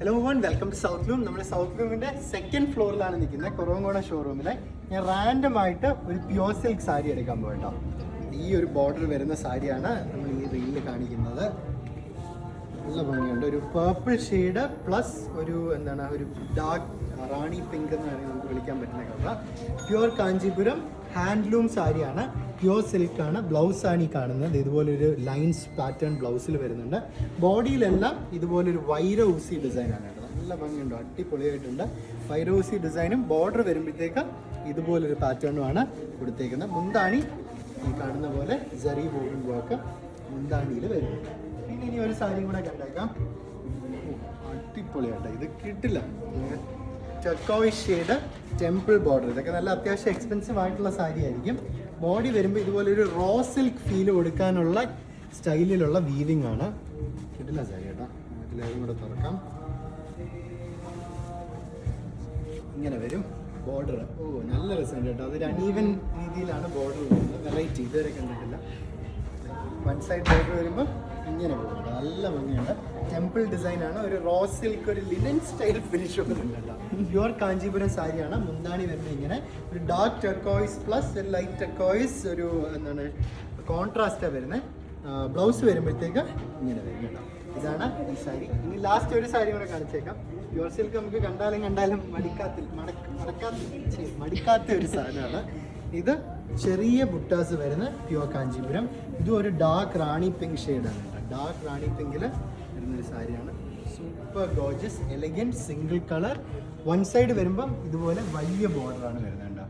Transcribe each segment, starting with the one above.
Hello welcome to South Loom. നമ്മുടെ സൗത്ത് ലൂമിൻ്റെ സെക്കൻഡ് ഫ്ലോറിലാണ് നിൽക്കുന്നത്, കുറവങ്കോണ ഷോറൂമിൽ. ഞാൻ റാൻഡമായിട്ട് ഒരു പ്യോർ സിൽക്ക് സാരി എടുക്കാൻ പോയിട്ടോ. ഈ ഒരു ബോർഡർ വരുന്ന സാരിയാണ് നമ്മൾ ഈ റീലിൽ കാണിക്കുന്നത്. നല്ല ഭംഗിയുണ്ട്. ഒരു പേർപ്പിൾ ഷെയ്ഡ് പ്ലസ് ഒരു ഒരു ഡാർക്ക് റാണി പിങ്ക് എന്ന് വേണമെങ്കിൽ നമുക്ക് വിളിക്കാൻ പറ്റുന്ന കളർ. പ്യുവർ കാഞ്ചീപുരം ഹാൻഡ്ലൂം സാരിയാണ്, പ്യുവർ സിൽക്കാണ്. ബ്ലൗസാണ് ഈ കാണുന്നത്. ഇതുപോലൊരു ലൈൻസ് പാറ്റേൺ ബ്ലൗസിൽ വരുന്നുണ്ട്. ബോഡിയിലെല്ലാം ഇതുപോലൊരു വൈര ഊസി ഡിസൈനാണ് കേട്ടോ. നല്ല ഭംഗിയുണ്ട്, അടിപൊളിയായിട്ടുണ്ട്. വൈര ഊസി ഡിസൈനും ബോർഡർ വരുമ്പോഴത്തേക്ക് ഇതുപോലൊരു പാറ്റേണുമാണ് കൊടുത്തേക്കുന്നത്. മുന്താണി ഈ കാണുന്ന പോലെ ജറി വോവൻ വർക്ക് മുന്താണിയിൽ വരുന്നുണ്ട്. പിന്നെ ഇനി ഒരു സാരിയും കൂടെ കണ്ടേക്കാം. അടിപൊളിയായിട്ട് ഇത് കിട്ടില്ല. ടർക്കോയിഷ് ഷെയ്ഡ് ടെമ്പിൾ ബോർഡർ, ഇതൊക്കെ നല്ല അത്യാവശ്യം എക്സ്പെൻസീവ് ആയിട്ടുള്ള സാരി ആയിരിക്കും. ബോഡി വരുമ്പോൾ ഇതുപോലെ ഒരു റോ സിൽക്ക് ഫീൽ കൊടുക്കാനുള്ള സ്റ്റൈലിലുള്ള വീവിങ് ആണ്. കിട്ടില്ല സാരി കേട്ടോ. ഇതിലേതും കൂടെ തുറക്കാം. ഇങ്ങനെ വരും ബോർഡർ. നല്ല രസമുണ്ട് കേട്ടോ. അതൊരു അൺഈവൻ രീതിയിലാണ് ബോർഡർ വരുന്നത്. വെറൈറ്റി ഇതുവരെ കണ്ടിട്ടില്ല. വൺ സൈഡ് ബോർഡർ വരുമ്പോൾ ഇങ്ങനെ പോകുന്നുണ്ട്. നല്ല ഭംഗിയുണ്ട്. ടെമ്പിൾ ഡിസൈനാണ്. ഒരു റോ സിൽക്ക്, ഒരു ലിനൻ സ്റ്റൈൽ ഫിനിഷ് വരുന്നുണ്ട്. പ്യുവർ കാഞ്ചീപുരം സാരിയാണ്. മുന്താണി വരുന്നത് ഇങ്ങനെ ഒരു ഡാർക്ക് ടെർക്കോയിസ് പ്ലസ് ഒരു ലൈറ്റ് ടെർക്കോയിസ്, ഒരു കോൺട്രാസ്റ്റാണ് വരുന്നത്. ബ്ലൗസ് വരുമ്പോഴത്തേക്ക് ഇങ്ങനെ വരും കേട്ടോ. ഇതാണ് ഈ സാരി. ഇനി ലാസ്റ്റ് ഒരു സാരി കൂടെ കാണിച്ചേക്കാം. പ്യുവർ സിൽക്ക് നമുക്ക് കണ്ടാലും മടിക്കാത്ത ഒരു സാധനമാണ്. ഇത് ചെറിയ ബുട്ടാസ് വരുന്ന പ്യുവർ കാഞ്ചീപുരം. ഇതും ഒരു ഡാർക്ക് റാണി പിങ്ക് ഷെയ്ഡാണ് കേട്ടോ. ഡാർക്ക് റാണി പിങ്കിൽ വരുന്നൊരു സാരിയാണ്. Super Gorges elegant single colour. One side വരുമ്പം ഇതുപോലെ വലിയ ബോർഡറാണ് വരുന്നത്.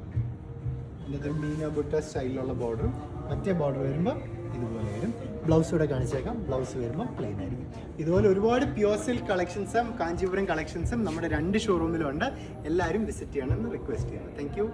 ഇതിൻ്റെ മീന ബുട്ട സ്റ്റൈലിലുള്ള ബോർഡറും മറ്റേ ബോർഡർ വരുമ്പോൾ ഇതുപോലെ വരും. ബ്ലൗസ് കൂടെ കാണിച്ചേക്കാം. ബ്ലൗസ് വരുമ്പോൾ പ്ലെയിൻ ആയിരിക്കും. ഇതുപോലെ ഒരുപാട് പ്യുവർ സിൽക്ക് കളക്ഷൻസും കാഞ്ചീപുരം കളക്ഷൻസും നമ്മുടെ 2 ഷോറൂമിലുണ്ട്. എല്ലാവരും വിസിറ്റ് ചെയ്യണമെന്ന് റിക്വസ്റ്റ് ചെയ്യുന്നു. Thank you.